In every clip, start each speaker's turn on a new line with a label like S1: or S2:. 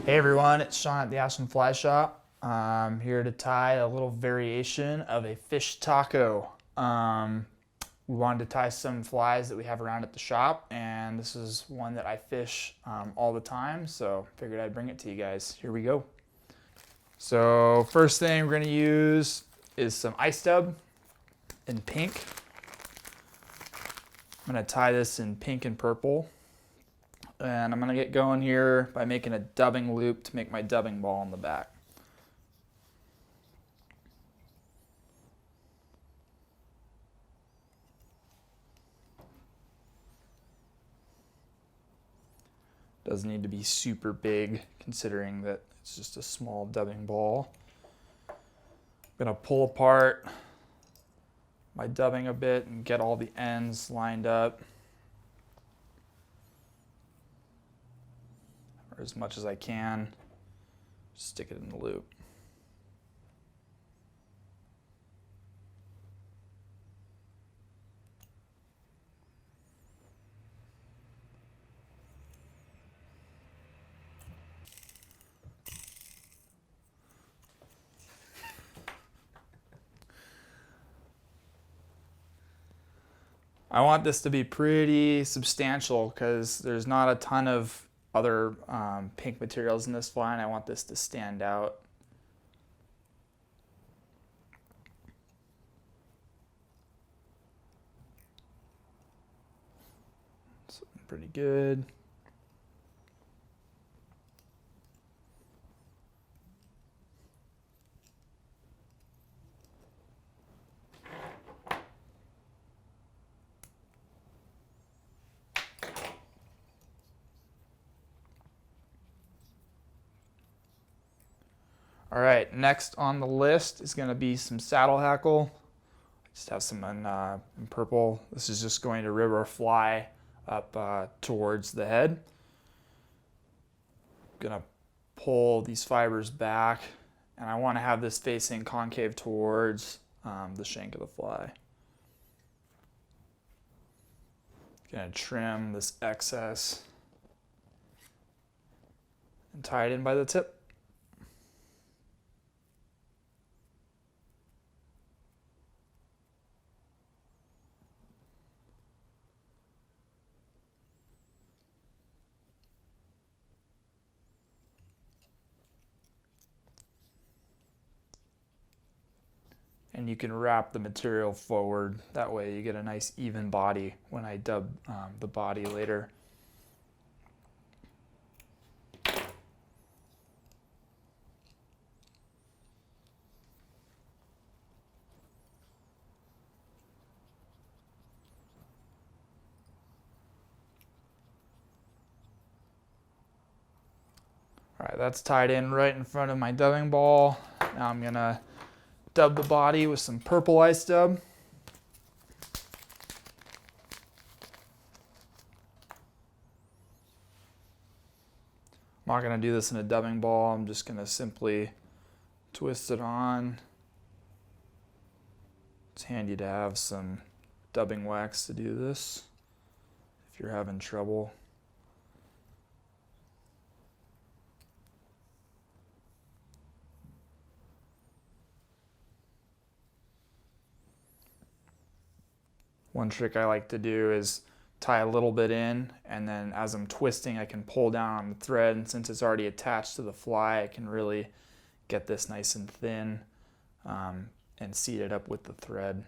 S1: Hey everyone, it's Sean at the Ashland Fly Shop. I'm here to tie a little variation of a fish taco. We wanted to tie some flies that we have around at the shop, and this is one that I fish all the time, so figured I'd bring it to you guys. Here we go. So first thing we're going to use is some ice dub in pink. I'm going to tie this in pink and purple. And I'm going to get going here by making a dubbing loop to make my dubbing ball on the back. Doesn't need to be super big considering that it's just a small dubbing ball. I'm going to pull apart my dubbing a bit and get all the ends lined up. Or as much as I can, stick it in the loop. I want this to be pretty substantial because there's not a ton of other pink materials in this fly, and I want this to stand out. So pretty good. All right, next on the list is going to be some saddle hackle. I just have some in purple. This is just going to rib our fly up towards the head. I'm going to pull these fibers back, and I want to have this facing concave towards the shank of the fly. Going to trim this excess and tie it in by the tip. And you can wrap the material forward. That way you get a nice even body when I dub the body later. All right, that's tied in right in front of my dubbing ball. Now I'm gonna dub the body with some purple ice dub. I'm not going to do this in a dubbing ball. I'm just going to simply twist it on. It's handy to have some dubbing wax to do this if you're having trouble. One trick I like to do is tie a little bit in, and then as I'm twisting I can pull down on the thread, and since it's already attached to the fly I can really get this nice and thin and seat it up with the thread.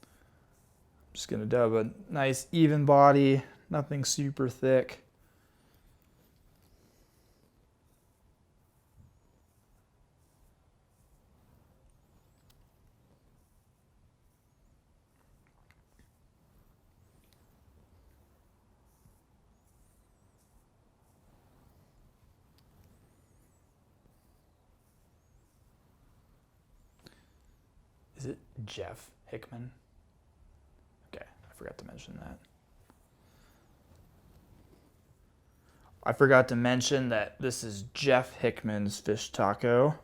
S1: I'm just going to dub a nice even body, nothing super thick. Is it Jeff Hickman? Okay, I forgot to mention that. I forgot to mention that this is Jeff Hickman's fish taco.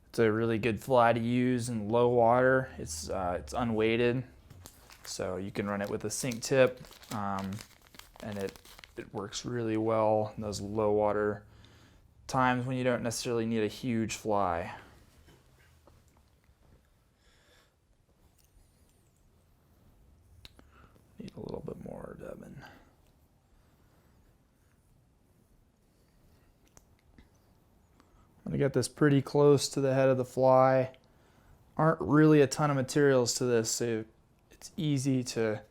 S1: It's a really good fly to use in low water. It's unweighted, So you can run it with a sink tip, and it works really well in those low water times when you don't necessarily need a huge fly. Need a little bit more dubbing. I'm gonna get this pretty close to the head of the fly. Aren't really a ton of materials to this, so it's easy to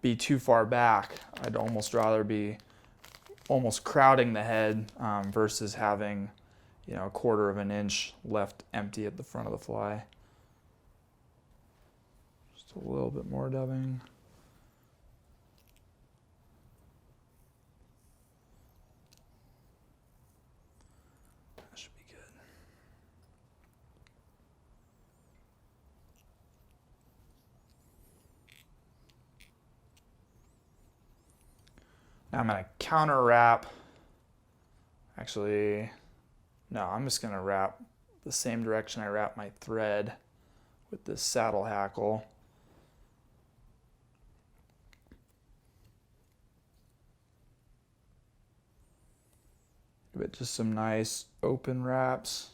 S1: be too far back. I'd almost rather be almost crowding the head versus having, you know, 1/4 of an inch left empty at the front of the fly. Just a little bit more dubbing. That should be good. Now I'm going to counter wrap. Actually, no, I'm just going to wrap the same direction I wrap my thread with this saddle hackle. Give it just some nice open wraps.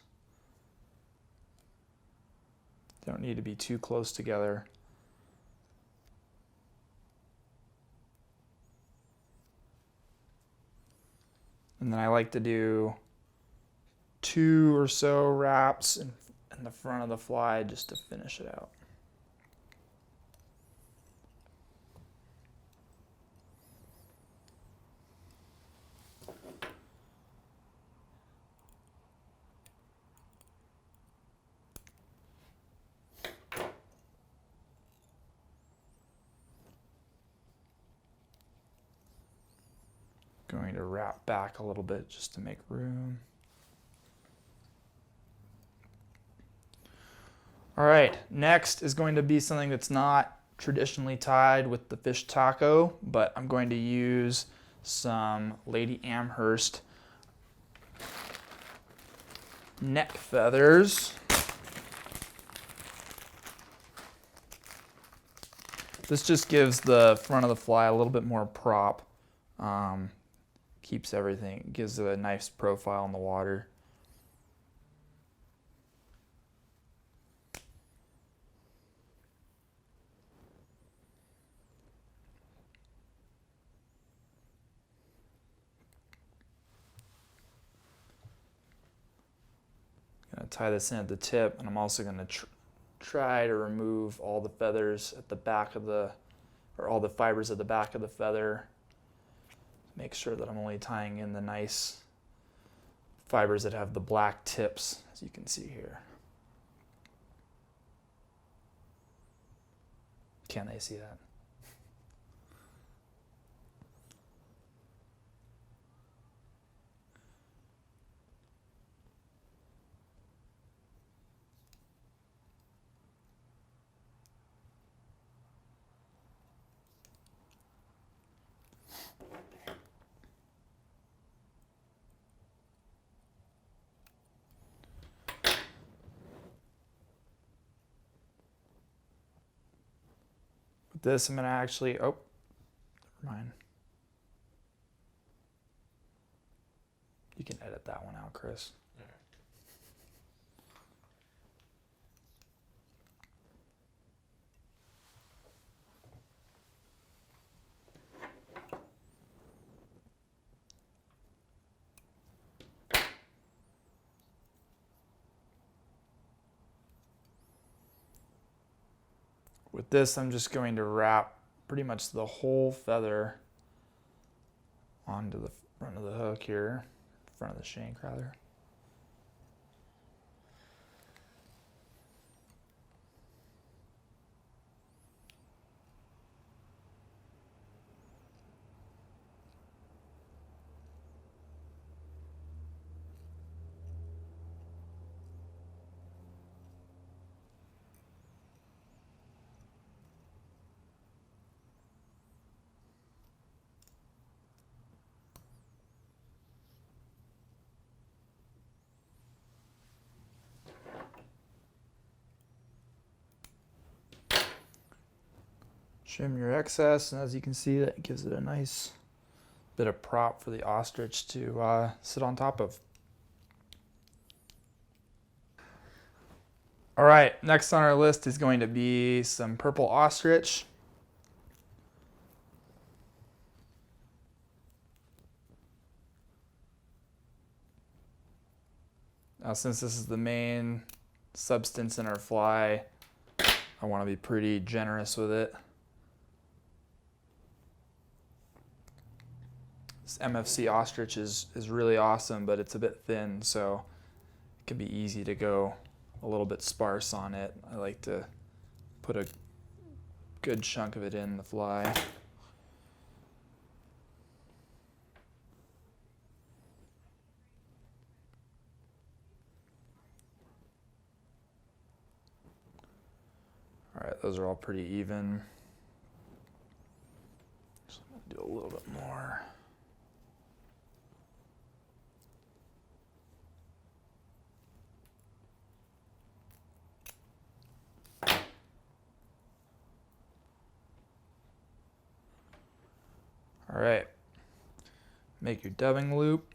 S1: Don't need to be too close together. And then I like to do 2 or so wraps in the front of the fly just to finish it out. Going to wrap back a little bit just to make room. All right, next is going to be something that's not traditionally tied with the fish taco, but I'm going to use some Lady Amherst neck feathers. This just gives the front of the fly a little bit more prop. Keeps everything, gives it a nice profile in the water. Gonna tie this in at the tip, and I'm also gonna try to remove all the feathers at the back of the, or all the fibers at the back of the feather. Make sure that I'm only tying in the nice fibers that have the black tips, as you can see here. Can they see that? With this, I'm going to actually, oh, never mind. You can edit that one out, Chris. With this, I'm just going to wrap pretty much the whole feather onto the front of the hook here, front of the shank rather. Trim your excess, and as you can see, that gives it a nice bit of prop for the ostrich to sit on top of. All right, next on our list is going to be some purple ostrich. Now, since this is the main substance in our fly, I want to be pretty generous with it. This MFC ostrich is really awesome, but it's a bit thin, so it can be easy to go a little bit sparse on it. I like to put a good chunk of it in the fly. All right, those are all pretty even. So I'm gonna do a little bit more. All right, make your dubbing loop.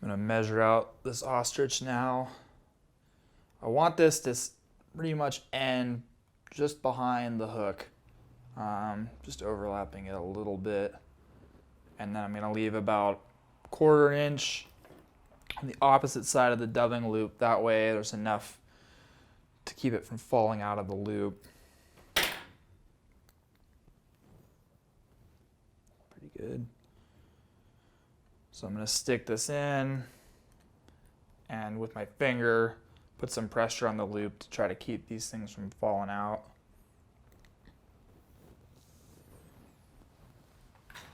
S1: I'm going to measure out this ostrich now. I want this to pretty much end just behind the hook, just overlapping it a little bit. And then I'm going to leave about 1/4 inch on the opposite side of the dubbing loop. That way there's enough to keep it from falling out of the loop. Pretty good. So I'm going to stick this in and with my finger put some pressure on the loop to try to keep these things from falling out.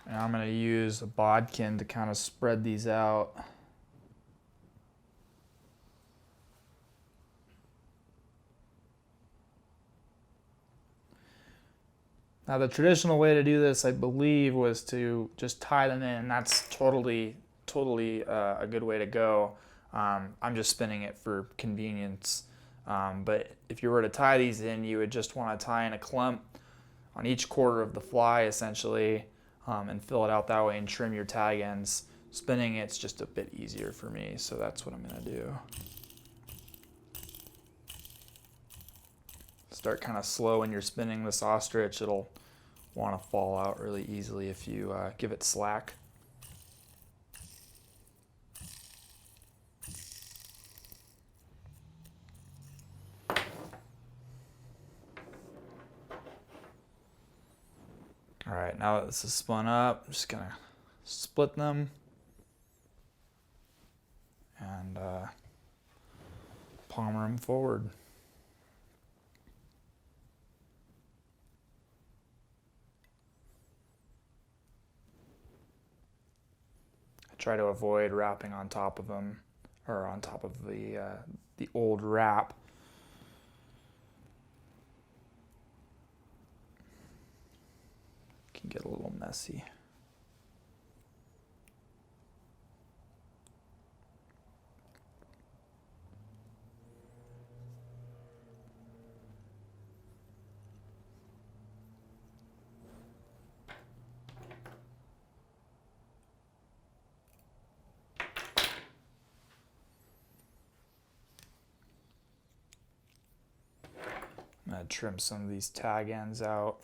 S1: And I'm going to use a bodkin to kind of spread these out. Now the traditional way to do this, I believe, was to just tie them in. That's totally a good way to go. I'm just spinning it for convenience. But if you were to tie these in, you would just want to tie in a clump on each 1/4 of the fly, essentially, and fill it out that way and trim your tag ends. Spinning it's just a bit easier for me, so that's what I'm going to do. Start kind of slow when you're spinning this ostrich. It'll want to fall out really easily if you give it slack. All right, now that this is spun up, I'm just gonna split them and palmer them forward. I try to avoid wrapping on top of them, or on top of the old wrap. Can get a little messy. I'm going to trim some of these tag ends out.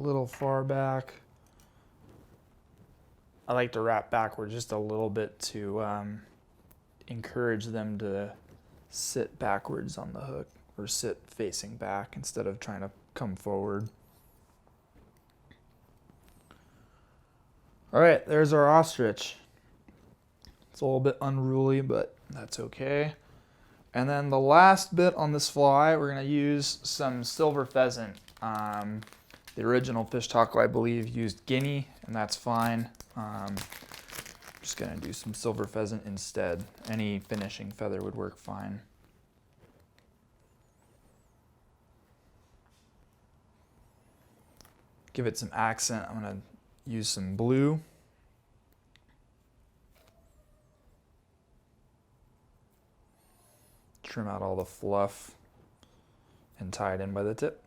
S1: little far back. I like to wrap backward just a little bit to encourage them to sit backwards on the hook, or sit facing back instead of trying to come forward. All right, there's our ostrich. It's a little bit unruly, but that's okay. And then the last bit on this fly, we're gonna use some silver pheasant. The original fish taco, I believe, used guinea, and that's fine. Just gonna do some silver pheasant instead. Any finishing feather would work fine. Give it some accent. I'm gonna use some blue. Trim out all the fluff and tie it in by the tip.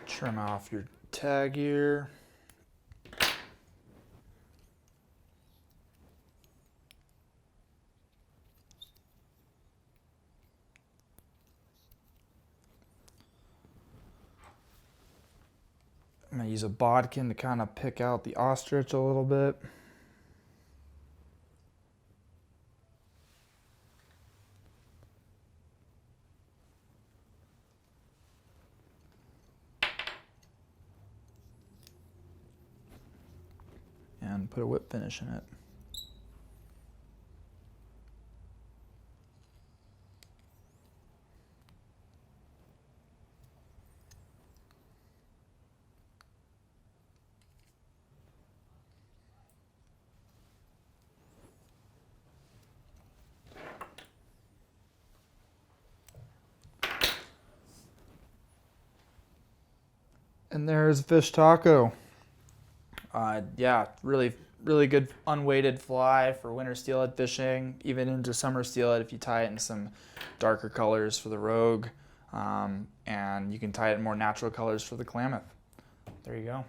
S1: Trim off your tag here. I'm gonna use a bodkin to kind of pick out the ostrich a little bit. And put a whip finish in it. And there's fish taco. Yeah, really good unweighted fly for winter steelhead fishing, even into summer steelhead if you tie it in some darker colors for the rogue, and you can tie it in more natural colors for the Klamath. There you go.